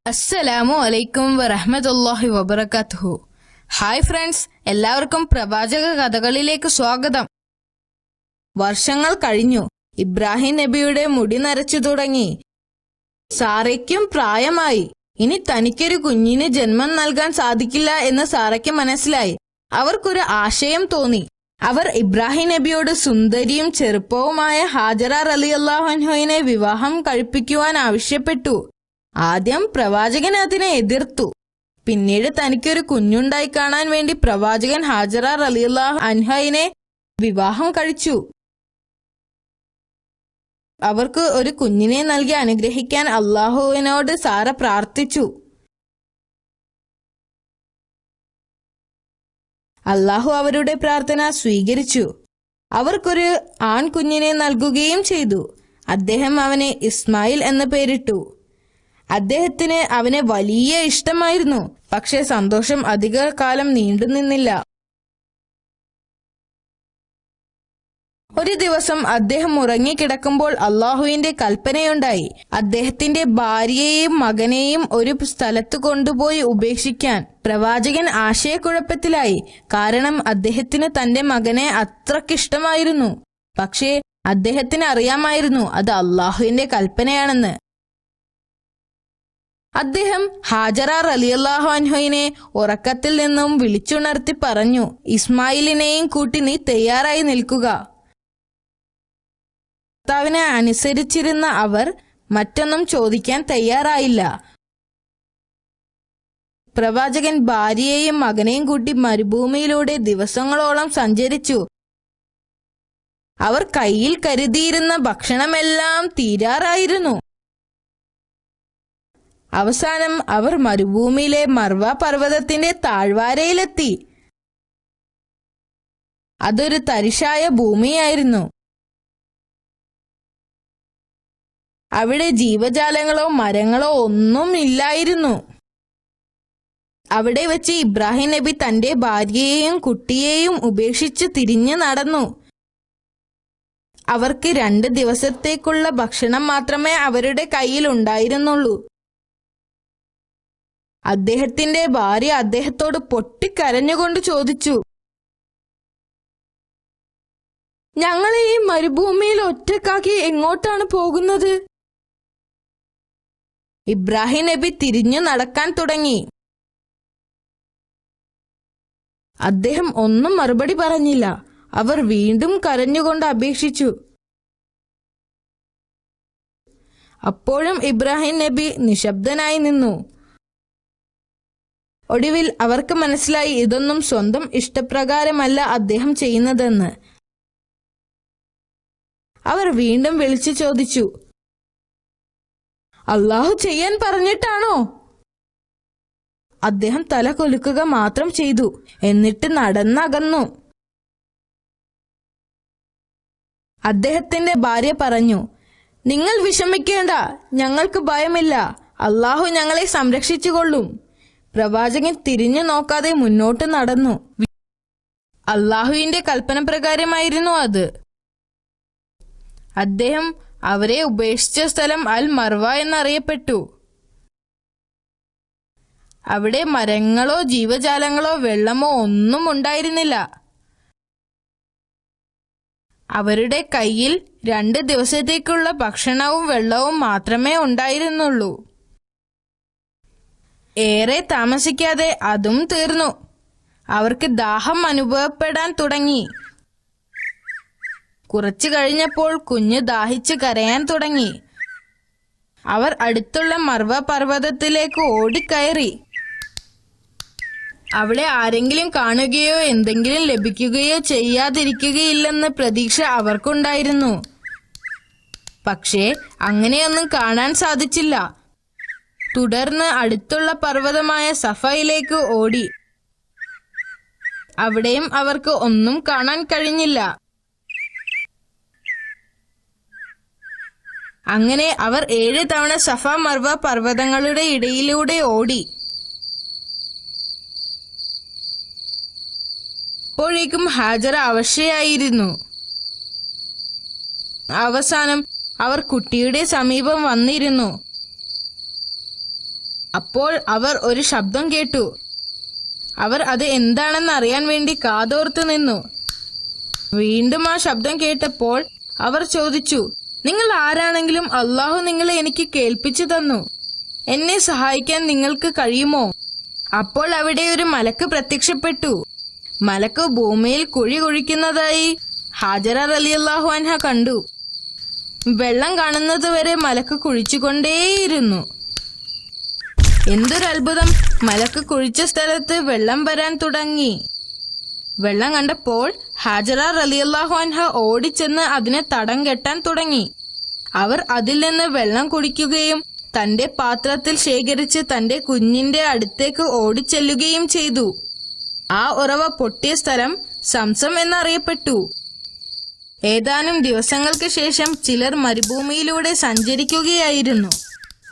അസ്സലാമു അലൈക്കും വറഹ്മത്തുള്ളാഹി വബറകാതുഹു. ഹായ് ഫ്രണ്ട്സ്, എല്ലാവർക്കും പ്രവാചക കഥകളിലേക്ക് സ്വാഗതം. വർഷങ്ങൾ കഴിഞ്ഞു. ഇബ്രാഹിം നബിയുടെ മുടി നരച്ചു തുടങ്ങി. സാറയ്ക്കും പ്രായമായി. ഇനി തനിക്കൊരു കുഞ്ഞിന് ജന്മം നൽകാൻ സാധിക്കില്ല എന്ന് സാറയ്ക്ക് മനസ്സിലായി. അവർക്കൊരു ആശയം തോന്നി. അവർ ഇബ്രാഹിം നബിയോട് സുന്ദരിയും ചെറുപ്പവുമായ ഹാജറ റളിയല്ലാഹു അൻഹയെ വിവാഹം കഴിപ്പിക്കുവാൻ ആവശ്യപ്പെട്ടു. ആദ്യം പ്രവാചകൻ അതിനെ എതിർത്തു. പിന്നീട് തനിക്കൊരു കുഞ്ഞുണ്ടായി കാണാൻ വേണ്ടി പ്രവാചകൻ ഹാജറ റളിയല്ലാഹു അൻഹയെ വിവാഹം കഴിച്ചു. അവർക്ക് ഒരു കുഞ്ഞിനെ നൽകി അനുഗ്രഹിക്കാൻ അള്ളാഹുവിനോട് സാറ പ്രാർത്ഥിച്ചു. അള്ളാഹു അവരുടെ പ്രാർത്ഥന സ്വീകരിച്ചു. അവർക്കൊരു ആൺകുഞ്ഞിനെ നൽകുകയും ചെയ്തു. അദ്ദേഹം അവനെ ഇസ്മായിൽ എന്ന് പേരിട്ടു. അദ്ദേഹത്തിന് അവനെ വലിയ ഇഷ്ടമായിരുന്നു. പക്ഷേ സന്തോഷം അധികകാലം നീണ്ടുനിന്നില്ല. ഒരു ദിവസം അദ്ദേഹം ഉറങ്ങിക്കിടക്കുമ്പോൾ അള്ളാഹുവിന്റെ കൽപ്പനയുണ്ടായി. അദ്ദേഹത്തിന്റെ ഭാര്യയെയും മകനെയും ഒരു സ്ഥലത്ത് കൊണ്ടുപോയി ഉപേക്ഷിക്കാൻ. പ്രവാചകൻ ആശയക്കുഴപ്പത്തിലായി. കാരണം അദ്ദേഹത്തിന് തന്റെ മകനെ അത്രക്കിഷ്ടമായിരുന്നു. പക്ഷേ അദ്ദേഹത്തിന് അറിയാമായിരുന്നു അത് അള്ളാഹുവിന്റെ കൽപ്പനയാണെന്ന്. അദ്ദേഹം ഹാജറ റളിയല്ലാഹു അൻഹയെ ഉറക്കത്തിൽ നിന്നും വിളിച്ചുണർത്തി പറഞ്ഞു, ഇസ്മായിലിനെയും കൂട്ടി നീ തയ്യാറായി നിൽക്കുക. ഭർത്താവിനെ അനുസരിച്ചിരുന്ന അവർ മറ്റൊന്നും ചോദിക്കാൻ തയ്യാറായില്ല. പ്രവാചകൻ ഭാര്യയെയും മകനെയും കൂട്ടി മരുഭൂമിയിലൂടെ ദിവസങ്ങളോളം സഞ്ചരിച്ചു. അവർ കയ്യിൽ കരുതിയിരുന്ന ഭക്ഷണമെല്ലാം തീരാറായിരുന്നു. അവസാനം അവർ മരുഭൂമിയിലെ മർവ പർവ്വതത്തിന്റെ താഴ്വാരയിലെത്തി. അതൊരു തരിശായ ഭൂമിയായിരുന്നു. അവിടെ ജീവജാലങ്ങളോ മരങ്ങളോ ഒന്നും ഇല്ലായിരുന്നു. അവിടെ വെച്ച് ഇബ്രാഹിം നബി തന്റെ ഭാര്യയെയും കുട്ടിയെയും ഉപേക്ഷിച്ച് തിരിഞ്ഞു നടന്നു. അവർക്ക് 2 ദിവസത്തേക്കുള്ള ഭക്ഷണം മാത്രമേ അവരുടെ കയ്യിൽ ഉണ്ടായിരുന്നുള്ളൂ. അദ്ദേഹത്തിന്റെ ഭാര്യ അദ്ദേഹത്തോട് പൊട്ടിക്കരഞ്ഞുകൊണ്ട് ചോദിച്ചു, ഞങ്ങളെ ഈ മരുഭൂമിയിൽ ഒറ്റക്കാക്കി എങ്ങോട്ടാണ് പോകുന്നത്? ഇബ്രാഹിം നബി തിരിഞ്ഞു നടക്കാൻ തുടങ്ങി. അദ്ദേഹം ഒന്നും മറുപടി പറഞ്ഞില്ല. അവർ വീണ്ടും കരഞ്ഞുകൊണ്ട് അപേക്ഷിച്ചു. അപ്പോഴും ഇബ്രാഹിം നബി നിശബ്ദനായി നിന്നു. ഒടുവിൽ അവർക്ക് മനസ്സിലായി ഇതൊന്നും സ്വന്തം ഇഷ്ടപ്രകാരമല്ല അദ്ദേഹം ചെയ്യുന്നതെന്ന്. അവർ വീണ്ടും വിളിച്ചു ചോദിച്ചു, അള്ളാഹു ചെയ്യാൻ പറഞ്ഞിട്ടാണോ? അദ്ദേഹം തല കുലുക്കുക മാത്രം ചെയ്തു. എന്നിട്ട് നടന്നകന്നു. അദ്ദേഹത്തിന്റെ ഭാര്യ പറഞ്ഞു, നിങ്ങൾ വിഷമിക്കേണ്ട, ഞങ്ങൾക്ക് ഭയമില്ല. അള്ളാഹു ഞങ്ങളെ സംരക്ഷിച്ചുകൊള്ളും. പ്രവാചകൻ തിരിഞ്ഞു നോക്കാതെ മുന്നോട്ട് നടന്നു. അള്ളാഹുവിന്റെ കൽപ്പന പ്രകാരമായിരുന്നു അത്. അദ്ദേഹം അവരെ ഉപേക്ഷിച്ച സ്ഥലം അൽ മർവ എന്നറിയപ്പെട്ടു. അവിടെ മരങ്ങളോ ജീവജാലങ്ങളോ വെള്ളമോ ഒന്നും ഉണ്ടായിരുന്നില്ല. അവരുടെ കയ്യിൽ 2 ദിവസത്തേക്കുള്ള ഭക്ഷണവും വെള്ളവും മാത്രമേ ഉണ്ടായിരുന്നുള്ളൂ. ഏറെ താമസിക്കാതെ അതും തീർന്നു. അവർക്ക് ദാഹം അനുഭവപ്പെടാൻ തുടങ്ങി. കുറച്ചു കഴിഞ്ഞപ്പോൾ കുഞ്ഞ് ദാഹിച്ച് കരയാൻ തുടങ്ങി. അവർ അടുത്തുള്ള മർവ പർവ്വതത്തിലേക്ക് ഓടിക്കയറി. അവിടെ ആരെങ്കിലും കാണുകയോ എന്തെങ്കിലും ലഭിക്കുകയോ ചെയ്യാതിരിക്കുകയില്ലെന്ന് പ്രതീക്ഷ അവർക്കുണ്ടായിരുന്നു. പക്ഷേ അങ്ങനെയൊന്നും കാണാൻ സാധിച്ചില്ല. തുടർന്ന് അടുത്തുള്ള പർവ്വതമായ സഫയിലേക്ക് ഓടി. അവിടെയും അവർക്ക് ഒന്നും കാണാൻ കഴിഞ്ഞില്ല. അങ്ങനെ അവർ 7 തവണ സഫ മർവ പർവ്വതങ്ങളുടെ ഇടയിലൂടെ ഓടി. അപ്പോഴേക്കും ഹാജറ അവശയായിരുന്നു. അവസാനം അവർ കുട്ടിയുടെ സമീപം വന്നിരുന്നു. അപ്പോൾ അവർ ഒരു ശബ്ദം കേട്ടു. അവർ അത് എന്താണെന്ന് അറിയാൻ വേണ്ടി കാതോർത്തു നിന്നു. വീണ്ടും ആ ശബ്ദം കേട്ടപ്പോൾ അവർ ചോദിച്ചു, നിങ്ങൾ ആരാണെങ്കിലും അള്ളാഹു നിങ്ങളെ എനിക്ക് കേൾപ്പിച്ചു തന്നു. എന്നെ സഹായിക്കാൻ നിങ്ങൾക്ക് കഴിയുമോ? അപ്പോൾ അവിടെ ഒരു മലക്ക് പ്രത്യക്ഷപ്പെട്ടു. മലക്ക് ഭൂമിയിൽ കുഴി കുഴിക്കുന്നതായി ഹാജറ റളിയല്ലാഹു അൻഹ കണ്ടു. വെള്ളം കാണുന്നത് വരെ മലക്ക് കുഴിച്ചുകൊണ്ടേയിരുന്നു. എന്തൊരു അത്ഭുതം! മലക്ക് കുഴിച്ച സ്ഥലത്ത് വെള്ളം വരാൻ തുടങ്ങി. വെള്ളം കണ്ടപ്പോൾ ഹാജറ റളിയല്ലാഹു അൻഹ ഓടിച്ചെന്ന് അതിനെ തടം കെട്ടാൻ തുടങ്ങി. അവർ അതിൽ നിന്ന് വെള്ളം കുടിക്കുകയും തന്റെ പാത്രത്തിൽ ശേഖരിച്ച് തന്റെ കുഞ്ഞിന്റെ അടുത്തേക്ക് ഓടിച്ചെല്ലുകയും ചെയ്തു. ആ ഉറവ പൊട്ടിയ സ്ഥലം സംസം എന്നറിയപ്പെട്ടു. ഏതാനും ദിവസങ്ങൾക്ക് ശേഷം ചിലർ മരുഭൂമിയിലൂടെ സഞ്ചരിക്കുകയായിരുന്നു.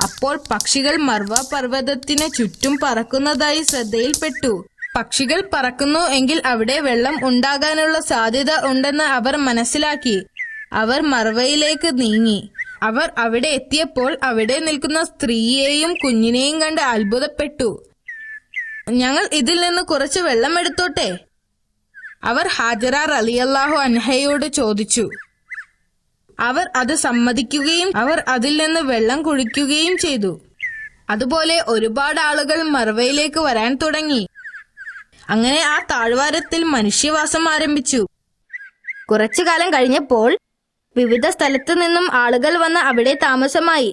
അപ്പോൾ പക്ഷികൾ മർവ പർവ്വതത്തിന് ചുറ്റും പറക്കുന്നതായി ശ്രദ്ധയിൽപ്പെട്ടു. പക്ഷികൾ പറക്കുന്നു എങ്കിൽ അവിടെ വെള്ളം ഉണ്ടാകാനുള്ള സാധ്യത ഉണ്ടെന്ന് അവർ മനസ്സിലാക്കി. അവർ മർവയിലേക്ക് നീങ്ങി. അവർ അവിടെ എത്തിയപ്പോൾ അവിടെ നിൽക്കുന്ന സ്ത്രീയെയും കുഞ്ഞിനെയും കണ്ട് അത്ഭുതപ്പെട്ടു. ഞങ്ങൾ ഇതിൽ നിന്ന് കുറച്ച് വെള്ളം എടുത്തോട്ടെ? അവർ ഹാജറ റളിയല്ലാഹു അൻഹയോട് ചോദിച്ചു. അവർ അത് സമ്മതിക്കുകയും അവർ അതിൽ നിന്ന് വെള്ളം കുടിക്കുകയും ചെയ്തു. അതുപോലെ ഒരുപാട് ആളുകൾ മർവയിലേക്ക് വരാൻ തുടങ്ങി. അങ്ങനെ ആ താഴ്വാരത്തിൽ മനുഷ്യവാസം ആരംഭിച്ചു. കുറച്ചു കാലം കഴിഞ്ഞപ്പോൾ വിവിധ സ്ഥലത്തു നിന്നും ആളുകൾ വന്ന് അവിടെ താമസമായി.